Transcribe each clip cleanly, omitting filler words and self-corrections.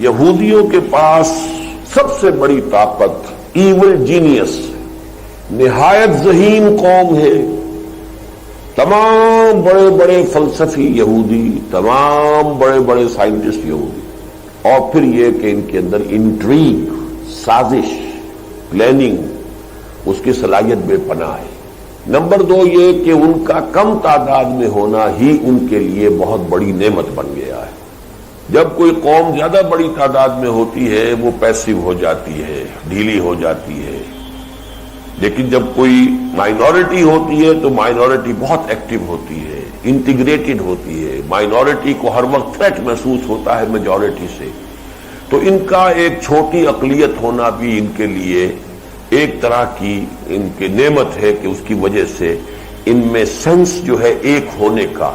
یہودیوں کے پاس سب سے بڑی طاقت ایول جینیس، نہایت ذہین قوم ہے. تمام بڑے بڑے فلسفی یہودی، تمام بڑے بڑے سائنٹسٹ یہودی، اور پھر یہ کہ ان کے اندر انٹریگ، سازش، پلاننگ، اس کی صلاحیت بے پناہ ہے. نمبر 2 یہ کہ ان کا کم تعداد میں ہونا ہی ان کے لیے بہت بڑی نعمت بن گیا ہے. جب کوئی قوم زیادہ بڑی تعداد میں ہوتی ہے وہ پیسو ہو جاتی ہے، ڈھیلی ہو جاتی ہے، لیکن جب کوئی مائنورٹی ہوتی ہے تو مائنورٹی بہت ایکٹیو ہوتی ہے، انٹیگریٹڈ ہوتی ہے. مائنورٹی کو ہر وقت تھریٹ محسوس ہوتا ہے میجورٹی سے. تو ان کا ایک چھوٹی اقلیت ہونا بھی ان کے لیے ایک طرح کی ان کی نعمت ہے کہ اس کی وجہ سے ان میں سینس جو ہے ایک ہونے کا.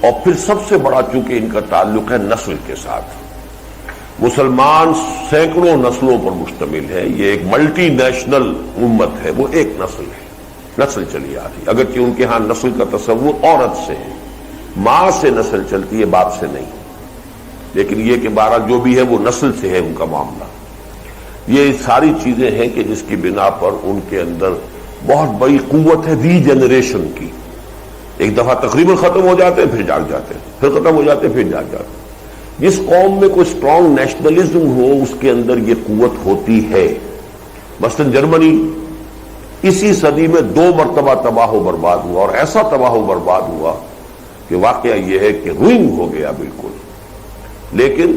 اور پھر سب سے بڑا چونکہ ان کا تعلق ہے نسل کے ساتھ. مسلمان سینکڑوں نسلوں پر مشتمل ہے، یہ ایک ملٹی نیشنل امت ہے، وہ ایک نسل ہے، نسل چلی آ رہی. اگرچہ ان کے ہاں نسل کا تصور عورت سے ہے، ماں سے نسل چلتی ہے، باپ سے نہیں، لیکن یہ کہ بہرحال جو بھی ہے وہ نسل سے ہے ان کا معاملہ. یہ ساری چیزیں ہیں کہ جس کی بنا پر ان کے اندر بہت بڑی قوت ہے ری جنریشن کی. ایک دفعہ تقریباً ختم ہو جاتے ہیں پھر جاگ جاتے ہیں، پھر ختم ہو جاتے ہیں پھر جاگ جاتے ہیں. جس قوم میں کوئی اسٹرانگ نیشنلزم ہو اس کے اندر یہ قوت ہوتی ہے. مثلا جرمنی اسی صدی میں 2 مرتبہ تباہ و برباد ہوا، اور ایسا تباہ و برباد ہوا کہ واقعہ یہ ہے کہ روئنگ ہو گیا بالکل، لیکن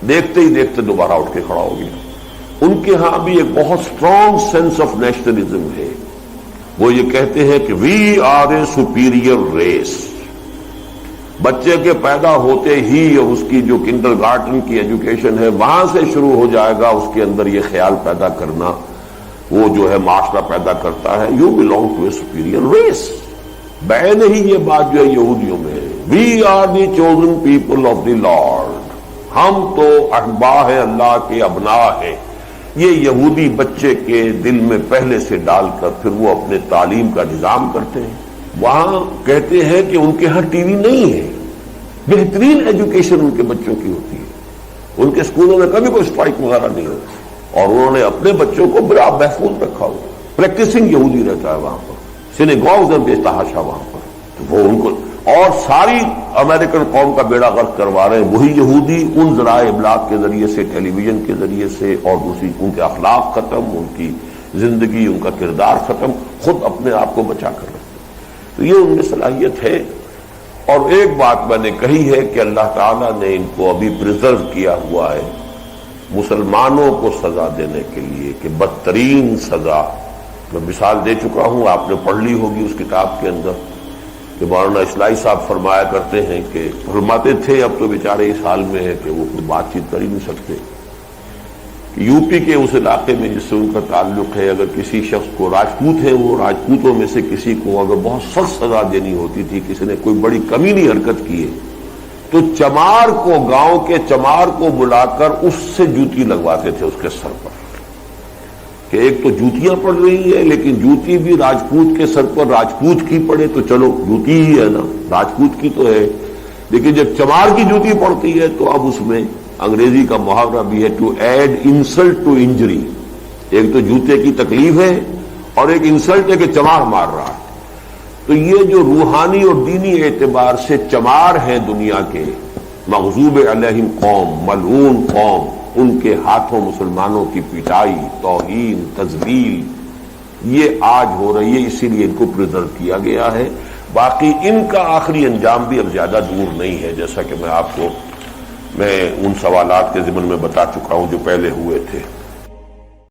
دیکھتے ہی دیکھتے دوبارہ اٹھ کے کھڑا ہو گیا. ان کے ہاں بھی ایک بہت اسٹرانگ سینس آف نیشنلزم ہے. وہ یہ کہتے ہیں کہ we are a superior race. بچے کے پیدا ہوتے ہی اور اس کی جو کنڈر گارٹن کی ایجوکیشن ہے وہاں سے شروع ہو جائے گا اس کے اندر یہ خیال پیدا کرنا، وہ جو ہے معاشرہ پیدا کرتا ہے you belong to a superior race. بین ہی یہ بات جو ہے یہودیوں میں ہے، we are the chosen people of the lord, ہم تو احباء ہیں، اللہ کے ابناء ہیں. یہ یہودی بچے کے دل میں پہلے سے ڈال کر پھر وہ اپنے تعلیم کا نظام کرتے ہیں. وہاں کہتے ہیں کہ ان کے ہاں ٹی وی نہیں ہے، بہترین ایجوکیشن ان کے بچوں کی ہوتی ہے، ان کے اسکولوں میں کبھی کوئی اسٹرائک وغیرہ نہیں ہوتی، اور انہوں نے اپنے بچوں کو بڑا محفوظ رکھا ہوا. پریکٹسنگ یہودی رہتا ہے وہاں پر، سینیگوگز ہیں بے تحاشا وہاں پر. تو وہ ان کو اور ساری امریکن قوم کا بیڑا غرق کروا رہے ہیں وہی یہودی ان ذرائع ابلاغ کے ذریعے سے، ٹیلی ویژن کے ذریعے سے، اور دوسری ان کے اخلاق ختم، ان کی زندگی، ان کا کردار ختم، خود اپنے آپ کو بچا کر رہے. تو یہ ان میں صلاحیت ہے. اور ایک بات میں نے کہی ہے کہ اللہ تعالیٰ نے ان کو ابھی پریزرو کیا ہوا ہے مسلمانوں کو سزا دینے کے لیے، کہ بدترین سزا. میں مثال دے چکا ہوں، آپ نے پڑھ لی ہوگی اس کتاب کے اندر، کہ مولانا اصلاحی صاحب فرمایا کرتے ہیں کہ فرماتے تھے، اب تو بیچارے اس حال میں ہے کہ وہ کوئی بات چیت کر ہی نہیں سکتے، کہ یو پی کے اس علاقے میں جس سے ان کا تعلق ہے، اگر کسی شخص کو، راجپوت ہے وہ، راجپوتوں میں سے کسی کو اگر بہت سخت سزا دینی ہوتی تھی، کسی نے کوئی بڑی کمینی حرکت کی ہے، تو چمار کو، گاؤں کے چمار کو بلا کر اس سے جوتی لگواتے تھے اس کے سر پر، کہ ایک تو جوتیاں پڑ رہی ہے، لیکن جوتی بھی راجپوت کے سر پر راجپوت کی پڑے تو چلو جوتی ہی ہے نا، راجپوت کی تو ہے، لیکن جب چمار کی جوتی پڑتی ہے تو اب اس میں انگریزی کا محاورہ بھی ہے to add insult to injury. ایک تو جوتے کی تکلیف ہے اور ایک انسلٹ ہے کہ چمار مار رہا ہے. تو یہ جو روحانی اور دینی اعتبار سے چمار ہیں دنیا کے، مغضوب علیہم قوم، ملعون قوم، ان کے ہاتھوں مسلمانوں کی پٹائی، توہین، تذلیل، یہ آج ہو رہی ہے. اسی لیے ان کو پریزرو کیا گیا ہے. باقی ان کا آخری انجام بھی اب زیادہ دور نہیں ہے، جیسا کہ میں آپ کو ان سوالات کے ضمن میں بتا چکا ہوں جو پہلے ہوئے تھے.